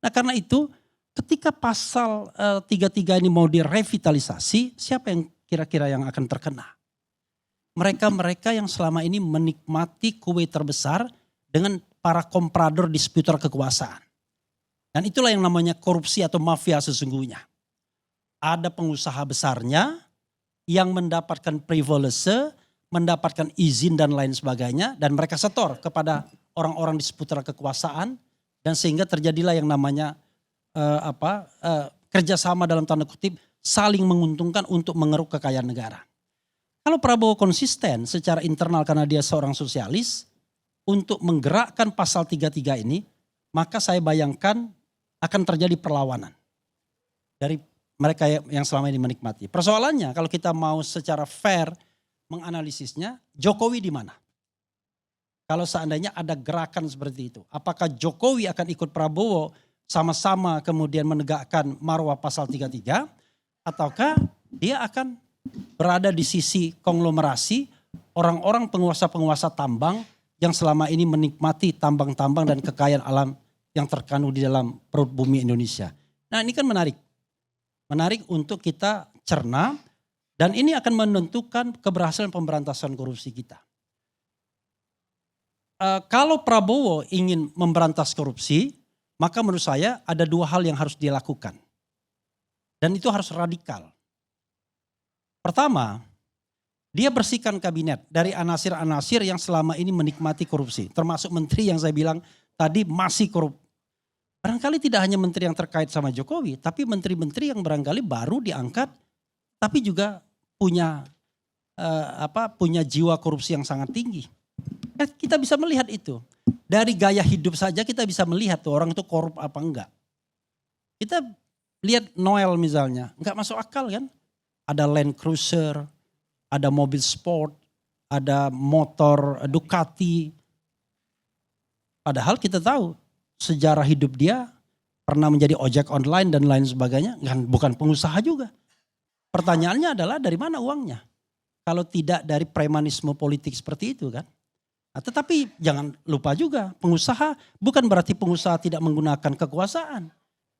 Nah karena itu ketika pasal 33 ini mau direvitalisasi, siapa yang kira-kira yang akan terkena? Mereka-mereka yang selama ini menikmati kue terbesar dengan para komprador di seputar kekuasaan. Dan itulah yang namanya korupsi atau mafia sesungguhnya. Ada pengusaha besarnya yang mendapatkan privilege, mendapatkan izin dan lain sebagainya. Dan mereka setor kepada orang-orang di seputar kekuasaan. Dan sehingga terjadilah yang namanya kerjasama dalam tanda kutip saling menguntungkan untuk mengeruk kekayaan negara. Kalau Prabowo konsisten secara internal karena dia seorang sosialis untuk menggerakkan pasal 33 ini, maka saya bayangkan akan terjadi perlawanan dari mereka yang selama ini menikmati. Persoalannya kalau kita mau secara fair menganalisisnya, Jokowi di mana? Kalau seandainya ada gerakan seperti itu, apakah Jokowi akan ikut Prabowo sama-sama kemudian menegakkan marwah pasal 33 ataukah dia akan berada di sisi konglomerasi orang-orang penguasa-penguasa tambang yang selama ini menikmati tambang-tambang dan kekayaan alam yang terkandung di dalam perut bumi Indonesia. Nah ini kan menarik. Menarik untuk kita cerna dan ini akan menentukan keberhasilan pemberantasan korupsi kita. Kalau Prabowo ingin memberantas korupsi, maka menurut saya ada dua hal yang harus dia lakukan. Dan itu harus radikal. Pertama, dia bersihkan kabinet dari anasir-anasir yang selama ini menikmati korupsi. Termasuk menteri yang saya bilang tadi masih korup. Barangkali tidak hanya menteri yang terkait sama Jokowi, tapi menteri-menteri yang barangkali baru diangkat, tapi juga punya punya jiwa korupsi yang sangat tinggi. Kita bisa melihat itu. Dari gaya hidup saja kita bisa melihat tuh orang itu korup apa enggak. Kita lihat Noel misalnya, enggak masuk akal kan. Ada Land Cruiser, ada mobil sport, ada motor Ducati. Padahal kita tahu sejarah hidup dia pernah menjadi ojek online dan lain sebagainya. Bukan pengusaha juga. Pertanyaannya adalah dari mana uangnya? Kalau tidak dari premanisme politik seperti itu kan. Nah, tetapi jangan lupa juga pengusaha bukan berarti pengusaha tidak menggunakan kekuasaan.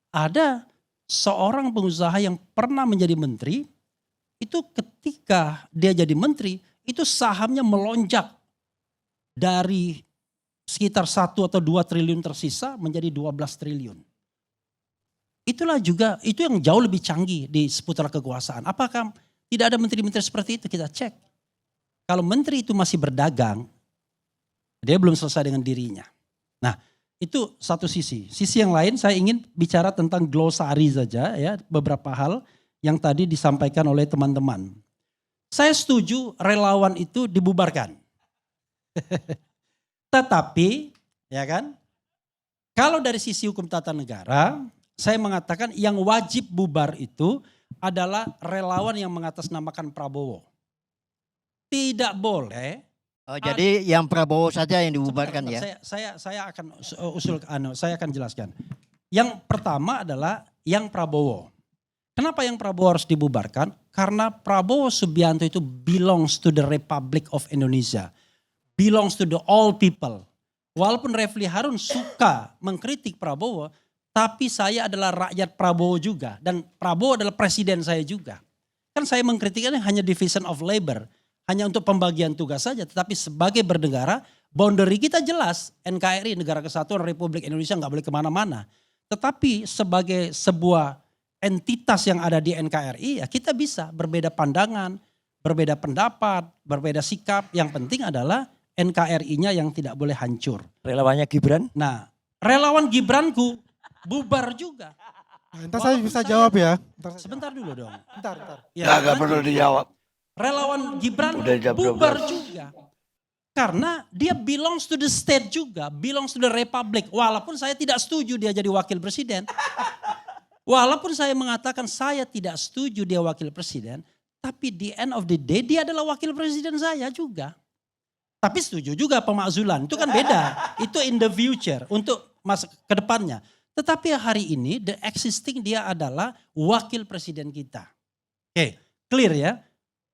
Ada seorang pengusaha yang pernah menjadi menteri. Itu ketika dia jadi menteri, itu sahamnya melonjak dari sekitar 1 atau 2 triliun tersisa menjadi 12 triliun. Itulah juga, itu yang jauh lebih canggih di seputar kekuasaan. Apakah tidak ada menteri-menteri seperti itu? Kita cek. Kalau menteri itu masih berdagang, dia belum selesai dengan dirinya. Nah itu satu sisi. Sisi yang lain saya ingin bicara tentang glosari saja ya, beberapa hal yang tadi disampaikan oleh teman-teman. Saya setuju relawan itu dibubarkan. Tetapi ya kan, kalau dari sisi hukum tata negara, saya mengatakan yang wajib bubar itu adalah relawan yang mengatasnamakan Prabowo. Tidak boleh. Oh, jadi yang Prabowo saja yang dibubarkan ya? Saya akan saya akan jelaskan. Yang pertama adalah yang Prabowo. Kenapa yang Prabowo harus dibubarkan? Karena Prabowo Subianto itu belongs to the Republic of Indonesia. Belongs to the all people. Walaupun Refli Harun suka mengkritik Prabowo, tapi saya adalah rakyat Prabowo juga. Dan Prabowo adalah presiden saya juga. Kan saya mengkritiknya hanya division of labor. Hanya untuk pembagian tugas saja. Tetapi sebagai bernegara, boundary kita jelas. NKRI, Negara Kesatuan Republik Indonesia nggak boleh kemana-mana. Tetapi sebagai sebuah entitas yang ada di NKRI, ya kita bisa berbeda pandangan, berbeda pendapat, berbeda sikap. Yang penting adalah NKRI-nya yang tidak boleh hancur. Relawannya Gibran? Nah, relawan Gibranku bubar juga. Nah, entar saya bisa jawab ya. Sebentar dulu dong. Bentar. Ya, Nggak perlu dijawab. Relawan Gibran Udah jam bubar 12. juga. Karena dia belongs to the state juga, belongs to the republic. Walaupun saya tidak setuju dia jadi wakil presiden. Walaupun saya mengatakan saya tidak setuju dia wakil presiden, tapi di end of the day dia adalah wakil presiden saya juga. Tapi setuju juga pemakzulan, itu kan beda. Itu in the future, untuk masa ke depannya. Tetapi hari ini the existing dia adalah wakil presiden kita. Oke, clear ya.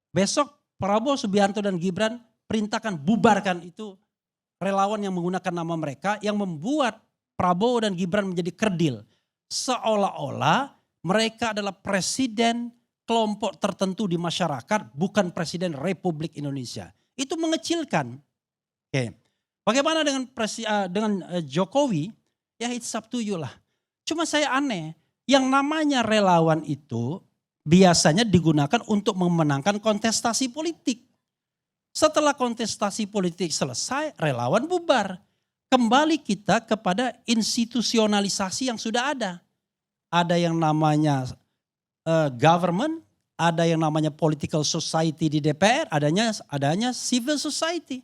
Besok Prabowo Subianto dan Gibran perintahkan bubarkan itu relawan yang menggunakan nama mereka yang membuat Prabowo dan Gibran menjadi kerdil. seolah-olah mereka adalah presiden kelompok tertentu di masyarakat, bukan presiden Republik Indonesia. Itu mengecilkan. Oke. Bagaimana dengan Jokowi? Ya it's up to you lah. Cuma saya aneh, yang namanya relawan itu biasanya digunakan untuk memenangkan kontestasi politik. Setelah kontestasi politik selesai, relawan bubar. Kembali kita kepada institusionalisasi yang sudah ada. Ada yang namanya government, ada yang namanya political society di DPR, adanya civil society.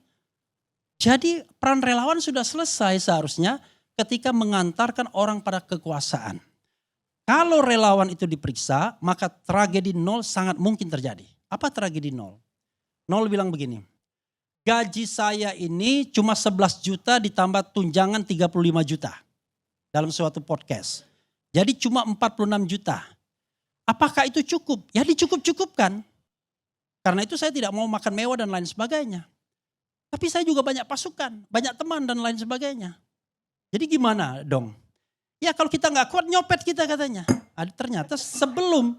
Jadi peran relawan sudah selesai seharusnya ketika mengantarkan orang pada kekuasaan. Kalau relawan itu diperiksa, maka tragedi nol sangat mungkin terjadi. Apa tragedi nol? Nol bilang begini, gaji saya ini cuma 11 juta ditambah tunjangan 35 juta dalam suatu podcast. Jadi cuma 46 juta. Apakah itu cukup? Ya dicukup-cukupkan. Karena itu saya tidak mau makan mewah dan lain sebagainya. Tapi saya juga banyak pasukan, banyak teman dan lain sebagainya. Jadi gimana dong? Ya kalau kita nggak kuat nyopet kita katanya. Ternyata sebelum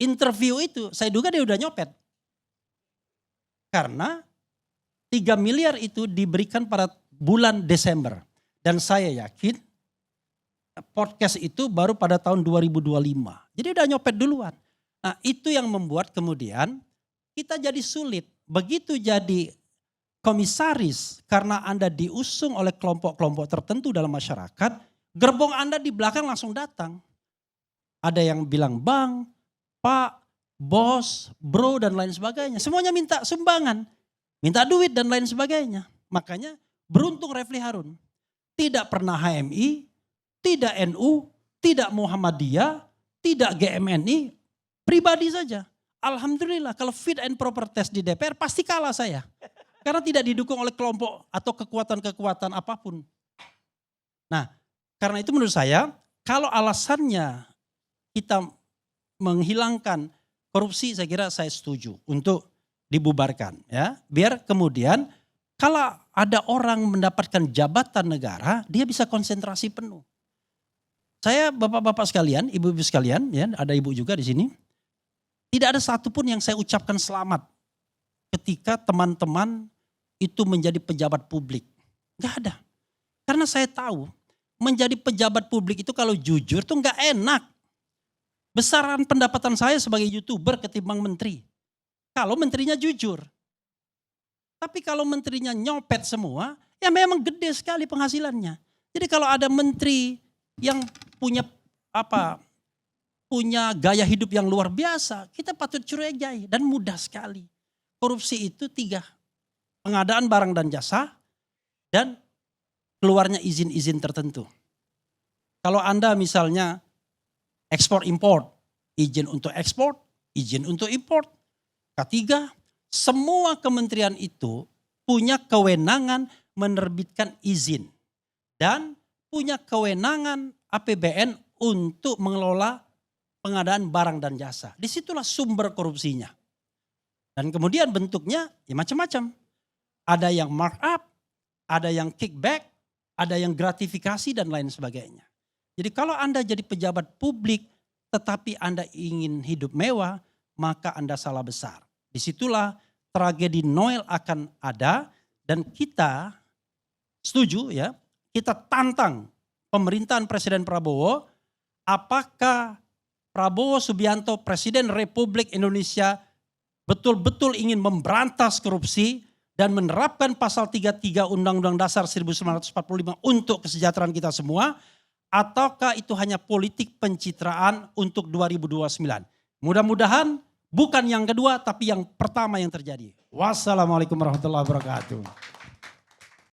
interview itu saya duga dia udah nyopet. Karena 3 miliar itu diberikan pada bulan Desember. Dan saya yakin podcast itu baru pada tahun 2025. Jadi udah nyopet duluan. Nah itu yang membuat kemudian kita jadi sulit. Begitu jadi komisaris karena Anda diusung oleh kelompok-kelompok tertentu dalam masyarakat, gerbong Anda di belakang langsung datang. Ada yang bilang bang, pak, bos, bro dan lain sebagainya. Semuanya minta sumbangan, minta duit dan lain sebagainya. Makanya beruntung Refli Harun. Tidak pernah HMI, tidak NU, tidak Muhammadiyah, tidak GMNI, pribadi saja. Alhamdulillah kalau fit and proper test di DPR pasti kalah saya. Karena tidak didukung oleh kelompok atau kekuatan-kekuatan apapun. Nah karena itu menurut saya kalau alasannya kita menghilangkan korupsi saya kira saya setuju untuk dibubarkan. Ya. Biar kemudian kalau ada orang mendapatkan jabatan negara dia bisa konsentrasi penuh. Saya bapak-bapak sekalian, ibu-ibu sekalian, ya ada ibu juga di sini. Tidak ada satupun yang saya ucapkan selamat ketika teman-teman itu menjadi pejabat publik. Gak ada. Karena saya tahu menjadi pejabat publik itu kalau jujur tuh gak enak. Besaran pendapatan saya sebagai YouTuber ketimbang menteri. Kalau menterinya jujur. Tapi kalau menterinya nyopet semua, ya memang gede sekali penghasilannya. Jadi kalau ada menteri yang punya gaya hidup yang luar biasa, kita patut curigai dan mudah sekali. Korupsi itu 3, pengadaan barang dan jasa dan keluarnya izin-izin tertentu. Kalau Anda misalnya ekspor import, izin untuk ekspor, izin untuk import. Ketiga, semua kementerian itu punya kewenangan menerbitkan izin dan punya kewenangan APBN untuk mengelola pengadaan barang dan jasa. Disitulah sumber korupsinya. Dan kemudian bentuknya ya macam-macam. Ada yang markup, ada yang kickback, ada yang gratifikasi dan lain sebagainya. Jadi kalau Anda jadi pejabat publik tetapi Anda ingin hidup mewah, maka Anda salah besar. Disitulah tragedi Noel akan ada dan kita setuju ya, kita tantang pemerintahan Presiden Prabowo, apakah Prabowo Subianto Presiden Republik Indonesia betul-betul ingin memberantas korupsi dan menerapkan pasal 33 Undang-Undang Dasar 1945 untuk kesejahteraan kita semua, ataukah itu hanya politik pencitraan untuk 2029. Mudah-mudahan bukan yang kedua tapi yang pertama yang terjadi. Wassalamualaikum warahmatullahi wabarakatuh.